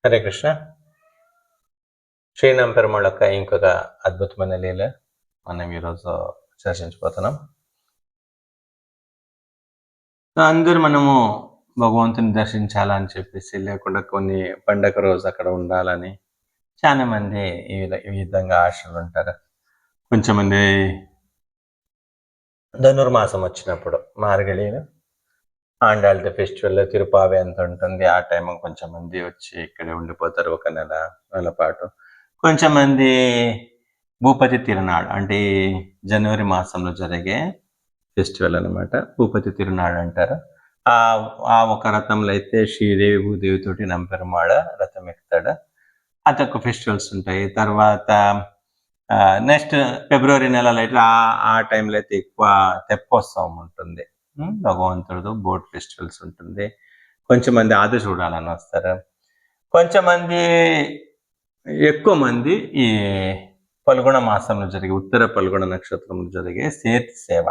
హరే కృష్ణ. శ్రీరామ పెరుమాళ్ యొక్క ఇంకొక అద్భుతమైన లీల మనం ఈరోజు చర్చించబోతున్నాం. అందరూ మనము భగవంతుని దర్శించాలని చెప్పేసి, లేకుండా కొన్ని పండగ రోజు అక్కడ ఉండాలని చాలా మంది ఈ విధంగా ఆశలు ఉంటారు. కొంచెం మంది ధనుర్మాసం వచ్చినప్పుడు మార్గళిలో ఆండాళ్ళ ఫెస్టివల్ తిరుపావి ఎంత ఉంటుంది, ఆ టైం కొంచెం మంది వచ్చి ఇక్కడే ఉండిపోతారు ఒక నెల పాటు. కొంచెం మంది భూపతి తిరునాడు అంటే జనవరి మాసంలో జరిగే ఫెస్టివల్ అనమాట, భూపతి తిరునాడు అంటారు. ఆ ఒక రథంలో అయితే శ్రీదేవి భూదేవి తోటి నంపెరుమాళ రథం ఎక్కుతాడు. అదొక ఫెస్టివల్స్ ఉంటాయి. తర్వాత నెక్స్ట్ ఫిబ్రవరి నెలలో అయితే ఆ టైంలో అయితే ఎక్కువ తెప్పోత్సవం ఉంటుంది, భగవంతుడు బోట్ ఫెస్టివల్స్ ఉంటుంది. కొంచెం మంది ఆది చూడాలని వస్తారు. కొంచెం మంది ఎక్కువ మంది ఈ పల్గొణ మాసంలో జరిగే ఉత్తర పల్గొణ నక్షత్రంలో జరిగే సేత్ సేవ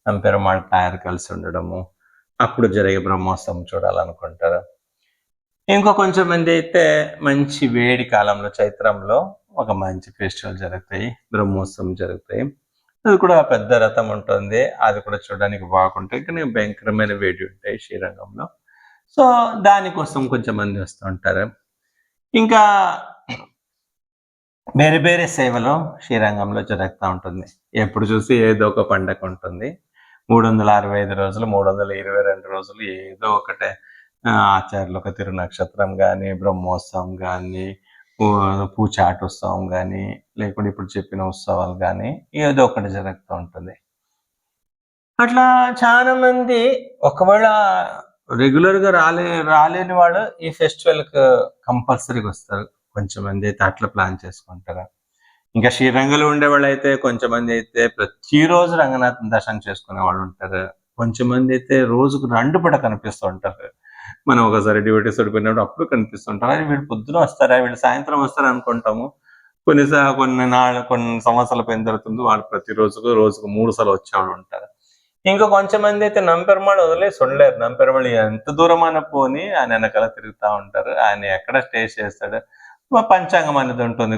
నంపెరుమాళ్ తయారు కలిసి ఉండడము, అప్పుడు జరిగే బ్రహ్మోత్సవం చూడాలనుకుంటారు. ఇంకో కొంచెం మంది అయితే మంచి వేడి కాలంలో చైత్రంలో ఒక మంచి ఫెస్టివల్ జరుగుతాయి, బ్రహ్మోత్సవం జరుగుతాయి. అది కూడా పెద్ద రథం ఉంటుంది, అది కూడా చూడడానికి బాగుంటాయి, కానీ భయంకరమైన వేడి ఉంటాయి శ్రీరంగంలో. సో దానికోసం కొంచెం మంది వస్తూ ఉంటారు. ఇంకా వేరే వేరే సేవలు శ్రీరంగంలో జరుగుతూ ఉంటుంది. ఎప్పుడు చూసి ఏదో ఒక పండగ ఉంటుంది. 365 రోజులు 322 రోజులు ఏదో ఒకటే ఆచార్యులు ఒక తిరునక్షత్రం కానీ, బ్రహ్మోత్సవం కానీ, పూచాటోత్సవం కానీ, లేకుంటే ఇప్పుడు చెప్పిన ఉత్సవాలు కానీ ఏదో ఒకటి జరుగుతూ ఉంటుంది. అట్లా చాలా మంది ఒకవేళ రెగ్యులర్గా రాలేని వాళ్ళు ఈ ఫెస్టివల్కి కంపల్సరీగా వస్తారు. కొంచెం మంది అయితే అట్లా ప్లాన్ చేసుకుంటారు. ఇంకా శ్రీరంగంలో ఉండేవాళ్ళు అయితే కొంచెం మంది అయితే ప్రతిరోజు రంగనాథన్ దర్శనం చేసుకునే వాళ్ళు ఉంటారు. కొంచెం మంది అయితే రోజుకు 2 పూట కనిపిస్తూ ఉంటారు. మనం ఒకసారి డ్యూటీస్ ఓడిపోయినప్పుడు అప్పుడు కనిపిస్తుంటారు. అది వీళ్ళు పొద్దున వస్తారా, వీళ్ళు సాయంత్రం వస్తారా అనుకుంటాము. కొన్ని సంవత్సరాల పైన జరుగుతుంది, వాళ్ళు రోజుకు 3 సార్లు వచ్చేవాళ్ళు ఉంటారు. ఇంకా కొంచెం మంది అయితే నంపెరుమాళ్ వదిలేసి ఉండలేరు. నంపెరుమాళ్ ఎంత దూరం అయినా పోని ఆయన వెనకాల తిరుగుతూ ఉంటారు. ఆయన ఎక్కడ స్టే చేస్తాడు, పంచాంగం అనేది ఉంటుంది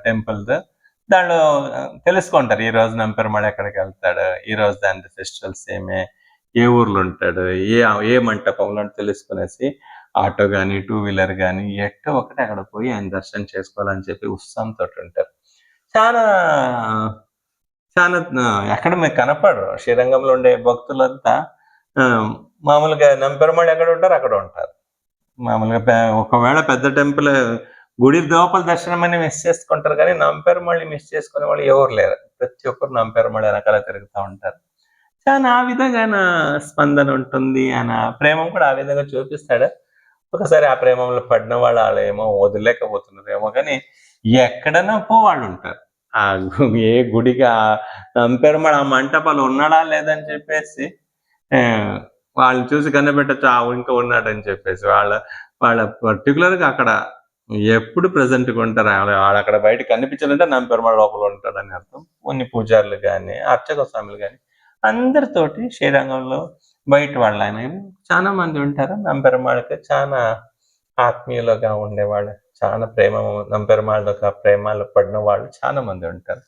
టెంపుల్ది, దాంట్లో తెలుసుకుంటారు ఈ రోజు నంపెరుమాళ్ ఎక్కడికి వెళ్తాడు, ఈ రోజు దాని ఫెస్టివల్స్ ఏ ఊర్లో ఉంటాడు, ఏ మంటపంలో తెలుసుకునేసి ఆటో కానీ 2 వీలర్ కానీ ఎట్టో ఒకటి అక్కడ పోయి ఆయన దర్శనం చేసుకోవాలని చెప్పి ఉత్సాహంతో ఉంటారు. చాలా ఎక్కడ మీకు కనపడరు శ్రీరంగంలో ఉండే భక్తులంతా. మామూలుగా నంపెరుమాళ్ ఎక్కడ ఉంటారు అక్కడ ఉంటారు. మామూలుగా ఒకవేళ పెద్ద టెంపుల్ గుడి లోపల దర్శనం అని మిస్ చేసుకుంటారు, కానీ నంపెరుమాళ్ మిస్ చేసుకునే వాళ్ళు ఎవరు లేరు. ప్రతి ఒక్కరు నంపెరుమాళ్ వెనకాల తిరుగుతూ ఉంటారు. చాలా ఆ విధంగా ఆయన స్పందన ఉంటుంది, ఆయన ప్రేమం కూడా ఆ విధంగా చూపిస్తాడు. ఒకసారి ఆ ప్రేమంలో పడిన వాళ్ళు ఏమో వదిలేకపోతున్నారేమో, కానీ ఎక్కడైనా వాళ్ళు ఉంటారు. ఏ గుడికి నంపెరుమాళ్ ఆ మంటపాలు ఉన్నాడా లేదని చెప్పేసి వాళ్ళని చూసి కనిపెట్టచ్చు, ఇంకా ఉన్నాడని చెప్పేసి. వాళ్ళ పర్టికులర్గా అక్కడ ఎప్పుడు ప్రెసెంట్గా ఉంటారు. వాళ్ళు అక్కడ బయట కనిపించాలంటే నంపెరుమాళ్ లోపల ఉంటాడని అర్థం. కొన్ని పూజారులు కానీ, అర్చక స్వాములు కానీ అందరితోటి శ్రీరంగంలో బయట వాళ్ళు ఆయన చాలా మంది ఉంటారు. నంపెరుమాళ్కి చాలా ఆత్మీయులుగా ఉండేవాళ్ళు, చాలా ప్రేమ నంపెరుమాళ్ ప్రేమలో పడిన వాళ్ళు చాలా మంది ఉంటారు.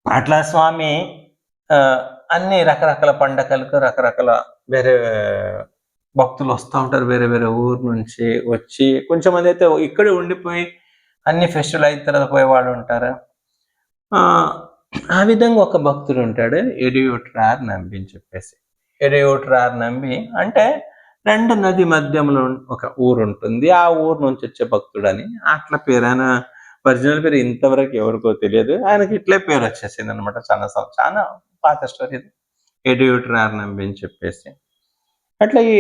అట్లా స్వామి అన్ని రకరకాల పండగలకు రకరకాల వేరే భక్తులు వస్తూ ఉంటారు. వేరే వేరే ఊరు నుంచి వచ్చి కొంచెం మంది అయితే ఇక్కడే ఉండిపోయి అన్ని ఫెస్టివల్ అయిన తర్వాత పోయేవాళ్ళు ఉంటారు. ఆ విధంగా ఒక భక్తుడు ఉంటాడు, ఎడియూట్రార్ నంబి అని చెప్పేసి. ఎడియూట్రార్ నంబి అంటే 2 నది మధ్యంలో ఒక ఊరు ఉంటుంది, ఆ ఊరు నుంచి వచ్చే భక్తుడు అని అట్లా పేరు. ఆయన ఒరిజినల్ పేరు ఇంతవరకు ఎవరికో తెలియదు, ఆయనకి ఇట్లే పేరు వచ్చేసింది అనమాట. చాలా పాత స్టోరీ ఇది, ఎడియూట్రార్ నంబి అని చెప్పేసి. అట్లా ఈ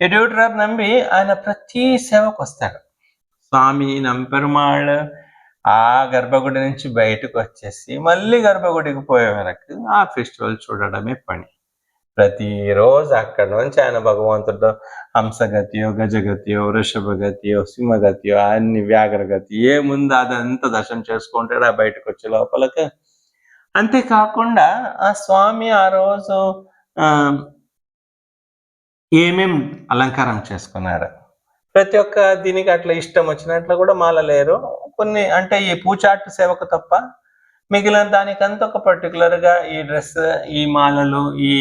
ఎడియూట్రార్ నంబి ఆయన ప్రతి సేవకు వస్తాడు. స్వామి నంపెరుమాళ్ ఆ గర్భగుడి నుంచి బయటకు వచ్చేసి మళ్ళీ గర్భగుడికి పోయే వరకు ఆ ఫెస్టివల్ చూడడమే పని. ప్రతిరోజు అక్కడ నుంచి ఆయన భగవంతుడు హంసగతియో, గజగతియో, వృషభగతియో, సింహగతియో, అన్ని వ్యాఘ్రగతి ఏముందో అదంతా దర్శనం చేసుకుంటాడు ఆ బయటకు వచ్చే లోపలికి. అంతేకాకుండా ఆ స్వామి ఆ రోజు ఏమేం అలంకారం చేసుకున్నారు, ప్రతి ఒక్క దీనికి అట్లా ఇష్టం వచ్చినట్లు కూడా మాల లేరు. కొన్ని అంటే ఈ పూచాటు సేవకు తప్ప మిగిలిన దానికంతా ఒక పర్టికులర్‌గా ఈ డ్రెస్, ఈ మాలలు, ఈ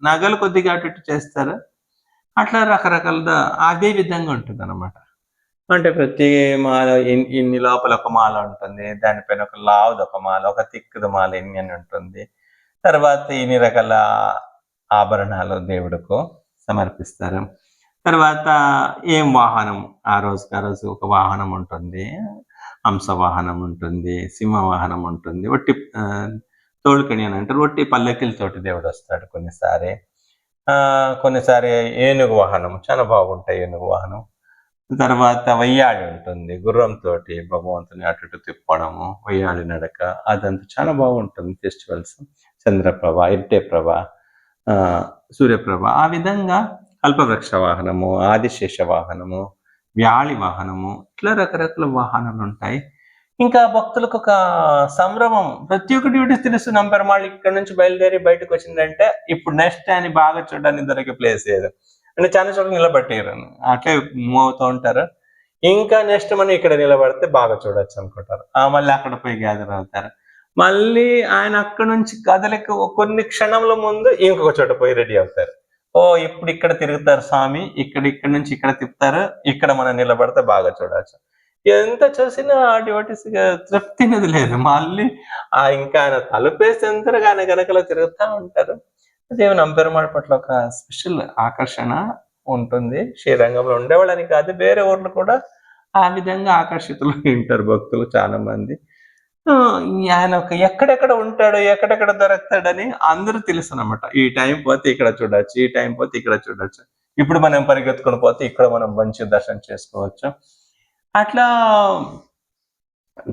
నగలు కొద్దిగా అటు ఇటు చేస్తారు. అట్లా రకరకాల అదే విధంగా ఉంటుందన్నమాట. అంటే ప్రతి మాల ఇన్ని లోపల ఒక మాల ఉంటుంది. దానిపైన ఒక లావుదొక మాల, ఒక తిక్కుది మాల ఇన్ని అని ఉంటుంది. తర్వాత ఇన్ని రకాల ఆభరణాలు దేవుడుకు సమర్పిస్తారు. తర్వాత ఏం వాహనం ఆ రోజు ఒక వాహనం ఉంటుంది. హంస వాహనం ఉంటుంది, సింహ వాహనం ఉంటుంది. తోలుకని అని అంటారు. ఒట్టి పల్లకిలతోటి దేవుడొస్తాడు కొన్నిసారి. కొన్నిసారి ఏనుగు వాహనం చాలా బాగుంటాయి ఏనుగు వాహనం. తర్వాత వయ్యాళి ఉంటుంది. గుర్రంతోటి భగవంతుని అటు ఇటు తిప్పడము, వయ్యాళి నడక అదంతా చాలా బాగుంటుంది ఫెస్టివల్స్. చంద్రప్రభ, ఇరటేప్రభ, సూర్యప్రభ ఆ విధంగా కల్పవృక్ష వాహనము, ఆదిశేష వాహనము, వ్యాళి వాహనము ఇట్లా రకరకాల వాహనాలు ఉంటాయి. ఇంకా భక్తులకు ఒక సంభ్రమం. ప్రతి ఒక్క డ్యూటీస్ తెలుసు. నంపెరమాళ్ళు ఇక్కడ నుంచి బయలుదేరి బయటకు వచ్చిందంటే ఇప్పుడు నెక్స్ట్ అని బాగా చూడడానికి దొరికే ప్లేస్ ఏదో అంటే చాలా చోట్ల నిలబట్టారు. అట్లే మూవ్ అవుతూ ఉంటారు. ఇంకా నెక్స్ట్ మనం ఇక్కడ నిలబడితే బాగా చూడొచ్చు అనుకుంటారు. మళ్ళీ అక్కడ పోయి గ్యాదర్ అవుతారు. మళ్ళీ ఆయన అక్కడ నుంచి కదలిక కొన్ని క్షణంల ముందు ఇంకొక చోట పోయి రెడీ అవుతారు. ఇప్పుడు ఇక్కడ తిరుగుతారు స్వామి, ఇక్కడ నుంచి ఇక్కడ తిప్పుతారు, ఇక్కడ మనం నిలబడితే బాగా చూడొచ్చు. ఎంత చూసినా ఆ డివోటీస్ తృప్తి అనేది లేదు. మళ్ళీ ఇంకా ఆయన తలుపేసేంతగా ఆయన గనకలో తిరుగుతూ ఉంటారు. దేవుని అంబెరుమాళ్ పట్ల ఒక స్పెషల్ ఆకర్షణ ఉంటుంది. శ్రీరంగంలో ఉండేవాళ్ళని కాదు, వేరే ఊర్లు కూడా ఆ విధంగా ఆకర్షితులు ఉంటారు భక్తులు చాలా మంది. ఆయన ఒక ఎక్కడెక్కడ ఉంటాడు, ఎక్కడెక్కడ దొరుకుతాడని అందరూ తెలుసు అన్నమాట. ఈ టైం పోతే ఇక్కడ చూడొచ్చు, ఈ టైం పోతే ఇక్కడ చూడొచ్చు. ఇప్పుడు మనం పరిగెత్తుకుని పోతే ఇక్కడ మనం మంచి దర్శనం చేసుకోవచ్చు. అట్లా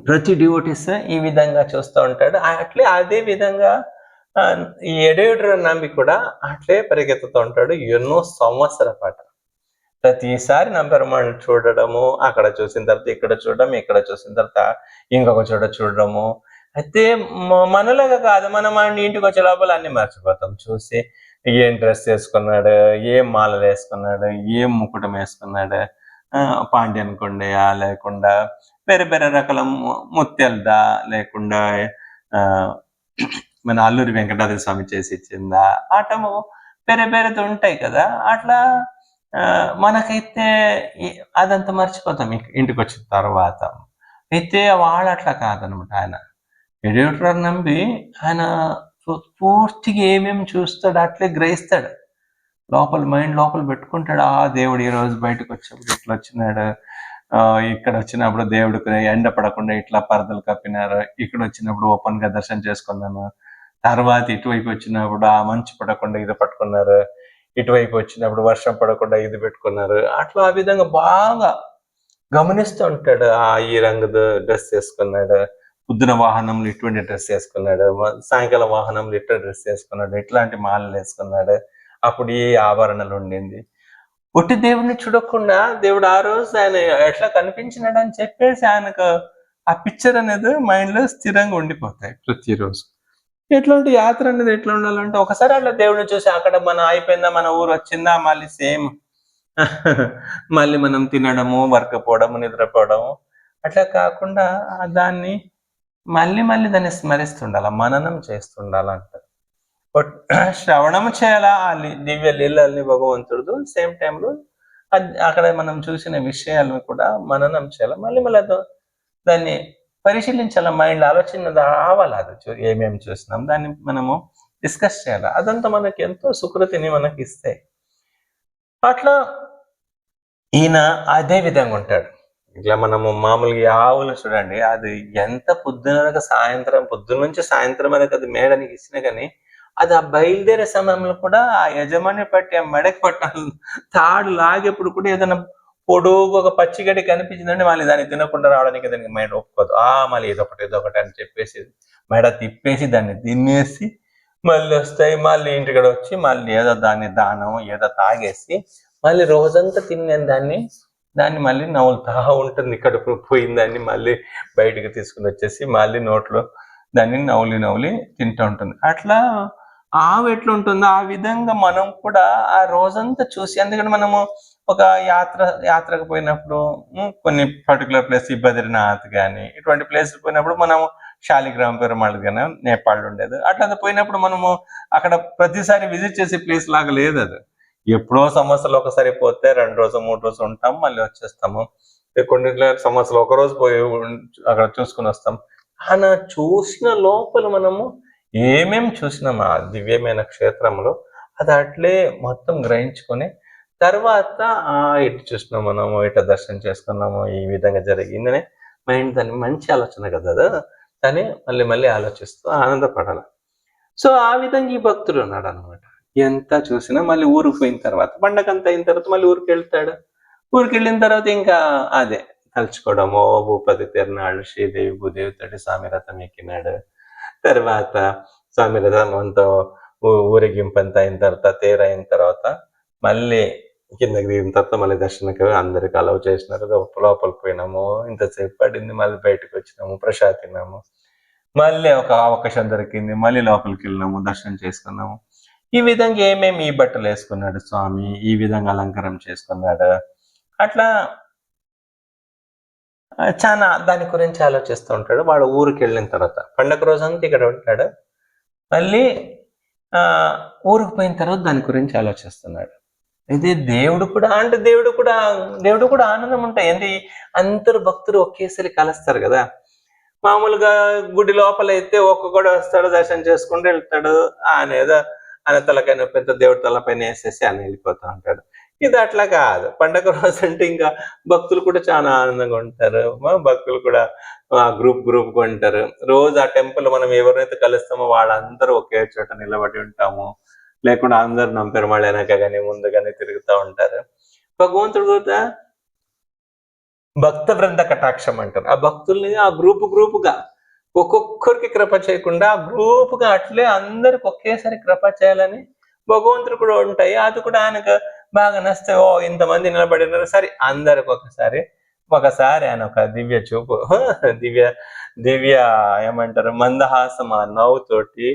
ప్రతి డివోటీస్ ఈ విధంగా చూస్తూ ఉంటాడు. అట్లే అదే విధంగా ఈ ఎడేయుడు నమ్మి కూడా అట్లే పరిగెత్తుతూ ఉంటాడు ఎన్నో సంవత్సరాల పాటు. ప్రతిసారి నంబెరుమాళ్ళని చూడడము, అక్కడ చూసిన తర్వాత ఇక్కడ చూడడం, ఇక్కడ చూసిన తర్వాత ఇంకొక చోట చూడడము. అయితే మనలాగా కాదు, మనం ఆయన ఇంటికి వచ్చే లోపల అన్ని మర్చిపోతాం. చూసి ఏం డ్రెస్ వేసుకున్నాడు, ఏం మాలలు వేసుకున్నాడు, ఏం ముకుటం వేసుకున్నాడు, పాండ్యన్ కొండయా లేకుండా వేరే వేరే రకాల ముత్యాలదా లేకుండా మన అల్లూరి వెంకటాద్రి స్వామి చేసి ఇచ్చిందా ఆటము వేరే వేరేది ఉంటాయి కదా. అట్లా మనకైతే అదంతా మర్చిపోతాం ఇంటికి వచ్చిన తర్వాత. అయితే వాళ్ళు అట్లా కాదనమాట. ఆయన ఎడిటర్ నమ్మి ఆయన పూర్తిగా ఏమేమి చూస్తాడు అట్లే గ్రహిస్తాడు. మైండ్ లోపల పెట్టుకుంటాడు. దేవుడు ఈ రోజు బయటకు వచ్చినప్పుడు ఇట్లా వచ్చినాడు, ఇక్కడ వచ్చినప్పుడు దేవుడికి ఎండ పడకుండా ఇట్లా పరదలు కప్పినారు, ఇక్కడ వచ్చినప్పుడు ఓపెన్ గా దర్శనం చేసుకున్నాను, తర్వాత ఇటువైపు వచ్చినప్పుడు ఆ మంచు పడకుండా ఇది పట్టుకున్నారు, ఇటువైపు వచ్చినప్పుడు వర్షం పడకుండా ఇది పెట్టుకున్నారు. అట్లా ఆ విధంగా బాగా గమనిస్తూ ఉంటాడు. ఈ రంగు డ్రెస్ వేసుకున్నాడు, పొద్దున వాహనంలో ఇటువంటి డ్రెస్ వేసుకున్నాడు, సాయంకాలం వాహనంలో ఇట్లా డ్రెస్ వేసుకున్నాడు, ఇట్లాంటి మాలలు వేసుకున్నాడు, అప్పుడు ఏ ఆభరణలు ఉండింది. ఒట్టి దేవుడిని చూడకుండా దేవుడు ఆ రోజు ఆయన ఎట్లా కనిపించినాడు అని చెప్పేసి ఆయనకు ఆ పిక్చర్ అనేది మైండ్ లో స్థిరంగా ఉండిపోతాయి ప్రతిరోజు. ఎట్లాంటి యాత్ర అనేది ఎట్లా ఉండాలంటే ఒకసారి అట్లా దేవుడిని చూసి అక్కడ మనం అయిపోయిందా, మన ఊరు వచ్చిందా, మళ్ళీ సేమ్ మళ్ళీ మనం తినడము, వర్క్ పోవడము, నిద్రపోవడము అట్లా కాకుండా దాన్ని మళ్ళీ దాన్ని స్మరిస్తుండాల, మననం చేస్తుండాలంటారు. బట్ శ్రవణం చేయాలా ఆ దివ్య లీలల్ని భగవంతుడు, సేమ్ టైంలో అక్కడ మనం చూసిన విషయాలను కూడా మననం చేయాలి. మళ్ళీ దాన్ని పరిశీలించాల, మైండ్ ఆలోచన రావాలి. అది ఏమేమి చూసినాం దాన్ని మనము డిస్కస్ చేయాలి. అదంతా మనకి ఎంతో సుకృతిని మనకి ఇస్తాయి. అట్లా ఈయన అదే విధంగా ఉంటాడు. ఇట్లా మనము మామూలుగా ఆవులు చూడండి, అది ఎంత పొద్దున సాయంత్రం, పొద్దున్న నుంచి సాయంత్రం వరకు అది మేడనికి ఇచ్చినా కానీ అది ఆ బయలుదేరే సమయంలో కూడా ఆ యజమాని పట్టి ఆ మెడకి పట్టాలి తాడు లాగేప్పుడు కూడా ఏదైనా పొడుగు ఒక పచ్చిగడ్డి కనిపించిందంటే మళ్ళీ దాన్ని తినకుండా రావడానికి దానికి మైండ్ ఒప్పుకోదు. మళ్ళీ ఇదొకటి అని చెప్పేసి మెడ తిప్పేసి దాన్ని తినేసి మళ్ళీ వస్తాయి. మళ్ళీ ఇంటికి వచ్చి మళ్ళీ ఏదో దాన్ని దానం ఏదో తాగేసి మళ్ళీ రోజంతా తినే దాన్ని మళ్ళీ నవ్వులుతా ఉంటుంది. కడుపు పోయిందాన్ని మళ్ళీ బయటికి తీసుకుని వచ్చేసి మళ్ళీ నోట్లో దాన్ని నవ్వులి తింటూ ఉంటుంది. అట్లా ఆవు ఎట్లుంటుందో ఆ విధంగా మనం కూడా ఆ రోజంతా చూసి, ఎందుకంటే మనము ఒక యాత్రకు పోయినప్పుడు కొన్ని పర్టికులర్ ప్లేస్ ఈ బద్రీనాథ్ కానీ ఇటువంటి ప్లేస్ పోయినప్పుడు మనము శాలిగ్రామ్ పెరుమాళ్ కానీ నేపాల్ ఉండేది అట్లా పోయినప్పుడు మనము అక్కడ ప్రతిసారి విజిట్ చేసే ప్లేస్ లాగా లేదు అది. ఎప్పుడో సంవత్సరాలు ఒకసారి పోతే 2 రోజులు 3 రోజులు ఉంటాం, మళ్ళీ వచ్చేస్తాము. కొన్ని సంవత్సరాలు ఒక రోజు పోయి అక్కడ చూసుకుని వస్తాం. అలా చూసిన లోపల మనము ఏమేం చూసినాము ఆ దివ్యమైన క్షేత్రంలో అది అట్లే మొత్తం గ్రహించుకొని తర్వాత ఇటు చూసినాం మనము, ఇటు దర్శనం చేసుకున్నాము, ఈ విధంగా జరిగిందని మైండ్ దాన్ని మంచి ఆలోచన కదా దాన్ని మళ్ళీ మళ్ళీ ఆలోచిస్తూ ఆనందపడాలి. సో ఆ విధంగా ఈ భక్తుడు ఉన్నాడు అనమాట. ఎంత చూసినా మళ్ళీ ఊరికి పోయిన తర్వాత పండగంతా అయిన తర్వాత మళ్ళీ ఊరికి వెళ్తాడు. ఊరికి వెళ్ళిన తర్వాత ఇంకా అదే తలుచుకోవడము, భూపతి తిరునాళ్ళు, శ్రీదేవి భూదేవి తోటి స్వామి రథం ఎక్కినాడు. తర్వాత స్వామి రథం అంతా ఊరేగింపంత అయిన తర్వాత తేరైన తర్వాత మళ్ళీ కిందకి దిగిన తర్వాత మళ్ళీ దర్శనకి అందరికి అలవ్ చేసినారు. లోపల పోయినాము, ఇంతసేపు పడింది, మళ్ళీ బయటకు వచ్చినాము, ప్రసాద్ తిన్నాము, మళ్ళీ ఒక అవకాశం దొరికింది, మళ్ళీ లోపలికి వెళ్ళినాము, దర్శనం చేసుకున్నాము. ఈ విధంగా ఏమేమి ఈ బట్టలు వేసుకున్నాడు స్వామి, ఈ విధంగా అలంకారం చేసుకున్నాడు, అట్లా చాలా దాని గురించి ఆలోచిస్తూ ఉంటాడు. వాడు ఊరికి వెళ్ళిన తర్వాత పండగ రోజంతా ఇక్కడ ఉంటాడు, మళ్ళీ ఊరికి పోయిన తర్వాత దాని గురించి ఆలోచిస్తున్నాడు. ఇది దేవుడు కూడా ఆనందం ఉంటాయి. ఏంటి, అందరు భక్తులు ఒకేసారి కలుస్తారు కదా. మామూలుగా గుడి లోపల అయితే ఒక్కొక్కడు వస్తాడు, దర్శనం చేసుకుంటూ వెళ్తాడు, ఆయన తలపైన నొప్పి దేవుడి తలపైన వేసేసి ఆయన వెళ్ళిపోతూ ఉంటాడు. ఇది అట్లా కాదు. పండగ రోజు అంటే ఇంకా భక్తులు కూడా చాలా ఆనందంగా ఉంటారు. భక్తులు కూడా గ్రూప్ ఉంటారు. రోజు ఆ టెంపుల్ మనం ఎవరైతే కలుస్తామో వాళ్ళందరూ ఒకే చోట నిలబడి ఉంటాము, లేకుండా అందరు నంపెరుమాళ్ వెనక కానీ ముందు కానీ తిరుగుతూ ఉంటారు. భగవంతుడు కూడా భక్త బృంద కటాక్షం అంటారు. ఆ భక్తుల్ని ఆ గ్రూపుగా ఒక్కొక్కరికి కృప చేయకుండా ఆ గ్రూపుగా అట్లే అందరికి ఒకేసారి కృప చేయాలని భగవంతుడు కూడా ఉంటాయి. అది కూడా ఆయనకు బాగా నస్తే, ఇంతమంది నిలబడినారు, సరే అందరికి ఒకసారి ఆయన ఒక దివ్య చూపు, దివ్య ఏమంటారు, మందహాసం ఆ నవ్వుతోటి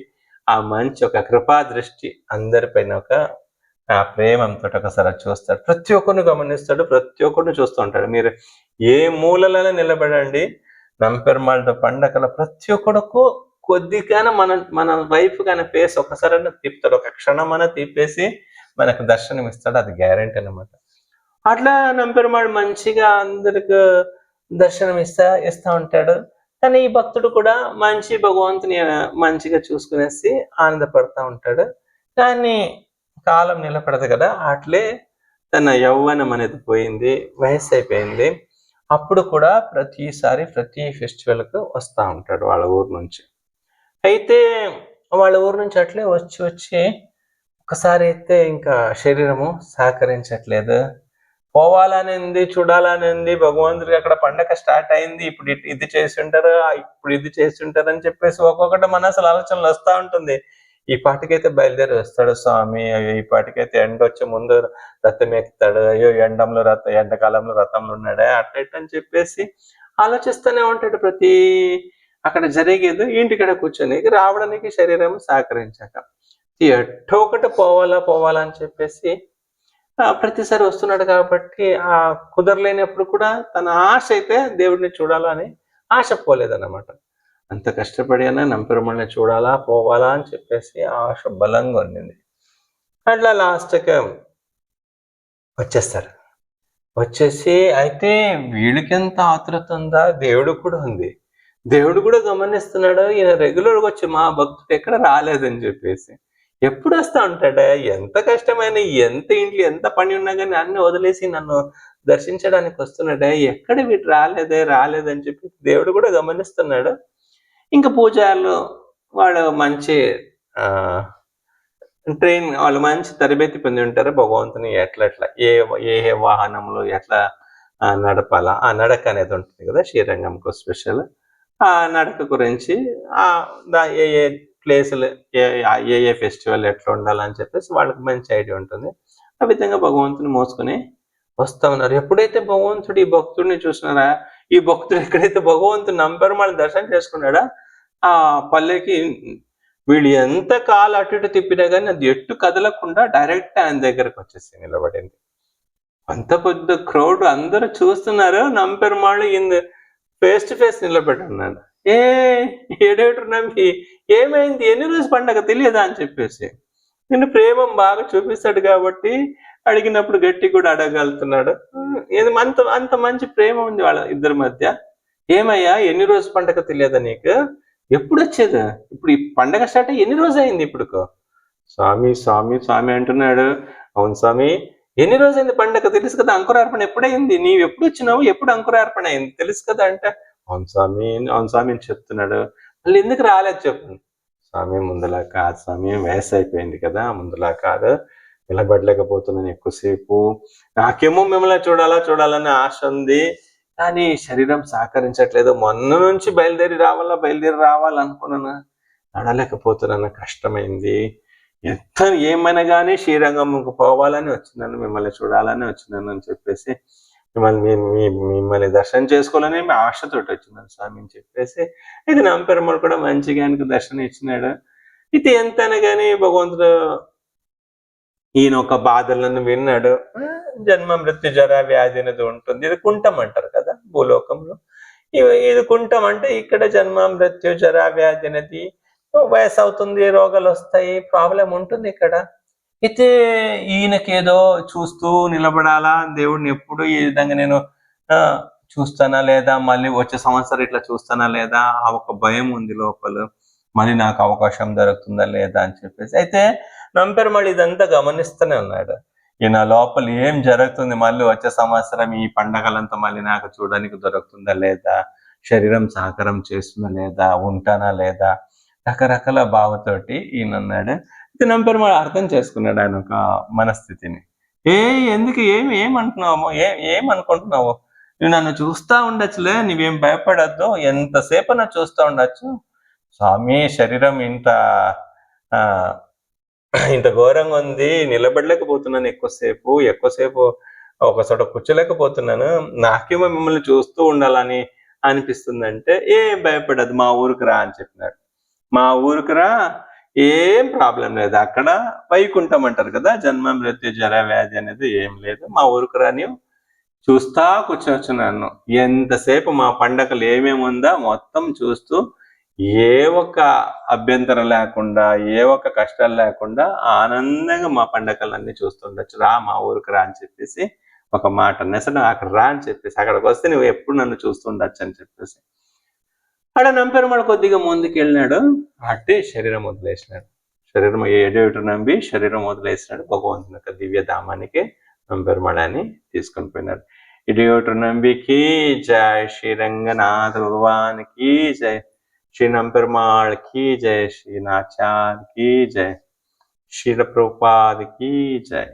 ఆ మంచి ఒక కృపా దృష్టి అందరిపైన ఒక ప్రేమంతో ఒకసారి చూస్తాడు. ప్రతి ఒక్కరిని గమనిస్తాడు, ప్రతి ఒక్కరిని చూస్తూ ఉంటాడు. మీరు ఏ మూలలలో నిలబడండి, నంపెరుమాళ్ పండగల ప్రతి ఒక్కడుకు కొద్దిగానే మన వైపు కానీ ఫేస్ ఒకసారి తిప్పుతాడు, ఒక క్షణం అన్న తిప్పేసి మనకు దర్శనం ఇస్తాడు. అది గ్యారెంటీ అనమాట. అట్లా నంపెరుమాళ్ మంచిగా అందరికి దర్శనం ఇస్తా ఉంటాడు. కానీ ఈ భక్తుడు కూడా మంచి భగవంతుని మంచిగా చూసుకునేసి ఆనందపడతా ఉంటాడు. కానీ కాలం నిలబడదు కదా, అట్లే తన యవ్వనం అనేది పోయింది, వయస్సు అయిపోయింది. అప్పుడు కూడా ప్రతి ఫెస్టివల్కు వస్తూ ఉంటాడు వాళ్ళ ఊరు నుంచి. అయితే వాళ్ళ ఊరు నుంచి అట్లే వచ్చి ఒకసారి అయితే ఇంకా శరీరము సహకరించట్లేదు, పోవాలనింది, చూడాలనింది. భగవంతుడికి అక్కడ పండగ స్టార్ట్ అయింది, ఇప్పుడు ఇది చేసి ఉంటారు, ఇప్పుడు ఇది చేసి ఉంటారు అని చెప్పేసి ఒక్కొక్కటి మనసులో ఆలోచనలు వస్తూ ఉంటుంది. ఈ పాటికైతే బయలుదేరి వస్తాడు స్వామి, అయ్యో ఈ పాటికైతే ఎండ వచ్చే ముందు రథం ఎక్కుతాడు, అయ్యో ఎండాకాలంలో రథంలో ఉన్నాడే అట్లా అని చెప్పేసి ఆలోచిస్తూనే ఉంటాడు. ప్రతి అక్కడ జరిగేది ఇంటికడ కూర్చొని రావడానికి శరీరం సహకరించాక ఎట్టో ఒకటి పోవాలా అని చెప్పేసి ప్రతిసారి వస్తున్నాడు. కాబట్టి ఆ కుదరలేనప్పుడు కూడా తన ఆశ అయితే దేవుడిని చూడాలని ఆశ పోలేదన్నమాట. అంత కష్టపడి అయినా నంపెరుమాళ్ళని చూడాలా, పోవాలా అని చెప్పేసి ఆశ బలంగా ఉండింది. అట్లా లాస్ట్కి వచ్చేస్తారు. వచ్చేసి అయితే వీళ్ళకి ఎంత ఆతృత ఉందా, దేవుడు కూడా ఉంది. దేవుడు కూడా గమనిస్తున్నాడు, ఈయన రెగ్యులర్గా వచ్చి మా భక్తుడు ఎక్కడ రాలేదని చెప్పేసి. ఎప్పుడు వస్తా ఉంటాడా, ఎంత కష్టమైన, ఎంత ఇంట్లో ఎంత పని ఉన్నా కానీ అన్ని వదిలేసి నన్ను దర్శించడానికి వస్తున్నాడా, ఎక్కడ వీడు రాలేదని చెప్పి దేవుడు కూడా గమనిస్తున్నాడు. ఇంకా పూజారులు వాళ్ళు మంచి వాళ్ళు మంచి తరబేతి పొంది ఉంటారు. భగవంతుని ఎట్లా ఏ వాహనంలో ఎట్లా నడపాలా, ఆ నడక అనేది ఉంటుంది కదా శ్రీరంగంకు స్పెషల్. ఆ నడక గురించి ఏ ప్లేసులు ఏ ఫెస్టివల్ ఎట్లా ఉండాలని చెప్పేసి వాళ్ళకి మంచి ఐడియా ఉంటుంది. ఆ విధంగా భగవంతుని మోసుకొని వస్తా ఉన్నారు. ఎప్పుడైతే భగవంతుడు ఈ భక్తుడిని చూసినారా, ఈ భక్తుడు ఎక్కడైతే భగవంతుని నంపెరుమాళ్ దర్శనం చేసుకున్నాడా, ఆ పల్లెకి వీళ్ళు ఎంత కాలు అటు ఇటు తిప్పినా కానీ అది ఎట్టు కదలకుండా డైరెక్ట్ ఆయన దగ్గరకు వచ్చేసి నిలబడింది. అంత పెద్ద క్రౌడ్ అందరూ చూస్తున్నారు. నంపెరుమాళ్ ఈయన ఫేస్ టు ఫేస్ నిలబడి ఉన్నాడు. ఏ ఏడేటు నమ్మి ఏమైంది, ఎన్ని రోజు పండగ తెలియదా అని చెప్పేసి. నిన్ను ప్రేమ బాగా చూపిస్తాడు కాబట్టి అడిగినప్పుడు గట్టి కూడా అడగలుగుతున్నాడు. అంత అంత మంచి ప్రేమ ఉంది వాళ్ళ ఇద్దరి మధ్య. ఏమయ్యా ఎన్ని రోజు పండగ తెలియదా నీకు, ఎప్పుడు వచ్చేది, ఇప్పుడు ఈ పండగ స్టార్ట్ అయ్యి ఎన్ని రోజు అయింది ఇప్పుడు? స్వామి స్వామి స్వామి అంటున్నాడు. అవును స్వామి, ఎన్ని రోజైంది పండగ, తెలుసు కదా, అంకురార్పణ ఎప్పుడైంది, నీవు ఎప్పుడు వచ్చినావు, ఎప్పుడు అంకురార్పణ అయింది తెలుసు కదా అంటే, అవును స్వామి అవును స్వామి అని చెప్తున్నాడు. మళ్ళీ ఎందుకు రాలేదు చెప్పు. స్వామి ముందులా కాదు స్వామి, వయసు అయిపోయింది కదా, ముందులా కాదు, నిలబడలేకపోతున్నాను ఎక్కువసేపు, నాకేమో మిమ్మల్ని చూడాలని ఆశ ఉంది, కానీ శరీరం సహకరించట్లేదు. మొన్న నుంచి బయలుదేరి రావాలనుకున్నాను, నడలేకపోతున్నాను, కష్టమైంది. ఎంత ఏమైనా కానీ శ్రీరంగంకు పోవాలని వచ్చినాను, మిమ్మల్ని చూడాలని వచ్చినాను అని చెప్పేసి, మిమ్మల్ని దర్శనం చేసుకోవాలని ఆశతోటి వచ్చినాను స్వామి అని చెప్పేసి, ఇది నంపెరుమాళ్ కూడా మంచిగా ఆయనకు దర్శనం ఇచ్చినాడు. ఇది ఎంతైనా కానీ భగవంతుడు ఈయన ఒక బాధలను విన్నాడు. జన్మ మృత్యు జర వ్యాధి అనేది ఉంటుంది. ఇది కుంఠం అంటారు కదా భూలోకంలో. ఇది కుంఠం అంటే ఇక్కడ జన్మ మృత్యు జర వ్యాధి అనేది, వయసు అవుతుంది, రోగాలు వస్తాయి, ప్రాబ్లం ఉంటుంది ఇక్కడ. అయితే ఈయనకేదో చూస్తూ నిలబడాలా, దేవుడిని ఎప్పుడు ఈ విధంగా నేను చూస్తానా లేదా, మళ్ళీ వచ్చే సంవత్సరం ఇట్లా చూస్తానా లేదా, ఆ ఒక భయం ఉంది లోపల, మళ్ళీ నాకు అవకాశం దొరుకుతుందా లేదా అని చెప్పేసి. అయితే నంపెరుమాళ్ ఇదంతా గమనిస్తూనే ఉన్నాడు. ఈయన లోపల ఏం జరుగుతుంది, మళ్ళీ వచ్చే సంవత్సరం ఈ పండగలంతా మళ్ళీ నాకు చూడడానికి దొరుకుతుందా లేదా, శరీరం సహకారం చేస్తుందా లేదా, ఉంటానా లేదా, రకరకాల భావతోటి ఈయన ఉన్నాడు. అయితే నంపెరుమాళ్ అర్థం చేసుకున్నాడు ఆయన ఒక మనస్థితిని. ఎందుకు ఏమంటున్నావు, ఏమనుకుంటున్నావు, నువ్వు నన్ను చూస్తా ఉండొచ్చులే, నువ్వేం భయపడద్దు, ఎంతసేపు నా చూస్తా ఉండొచ్చు. స్వామి శరీరం ఇంత ఘోరంగా ఉంది, నిలబడలేకపోతున్నాను, ఎక్కువసేపు ఒక చోట కూర్చోలేకపోతున్నాను, నాకేమో మిమ్మల్ని చూస్తూ ఉండాలని అనిపిస్తుందంటే, ఏం భయపడదు, మా ఊరికి రా అని చెప్పినాడు. మా ఊరికి రా, ఏం ప్రాబ్లం లేదు, అక్కడ వైకుంఠం అంటారు కదా, జన్మ మృత్యు జర వ్యాధి అనేది ఏం లేదు, మా ఊరికి రా, నీవు చూస్తా కూర్చోవచ్చు నన్ను, ఎంతసేపు మా పండగలు ఏమేమి ఉందా మొత్తం చూస్తూ, ఏ ఒక్క అభ్యంతరం లేకుండా, ఏ ఒక్క కష్టాలు లేకుండా ఆనందంగా మా పండగలన్నీ చూస్తుండొచ్చు, రా మా ఊరికి రా అని చెప్పేసి ఒక మాట అసలు అక్కడ రా అని చెప్పేసి, అక్కడికి వస్తే నువ్వు ఎప్పుడు నన్ను చూస్తుండొచ్చు అని చెప్పేసి. అక్కడ నంపెరుమాళ్ కొద్దిగా ముందుకు వెళ్ళినాడు, అట్టే శరీరం వదిలేసినాడు. శరీరం ఏడేటు నమ్మి శరీరం వదిలేసినాడు, భగవంతుని యొక్క దివ్య ధామానికి నంపెరుమాళ్ అని తీసుకొని పోయినాడు. ఇడియోటు నంబికి జై, శ్రీరంగనాథ భగవానికి జై, श्री नंपेरुमाल की जय, श्री नाचार्य की जय, श्री प्रभुपाद की जय।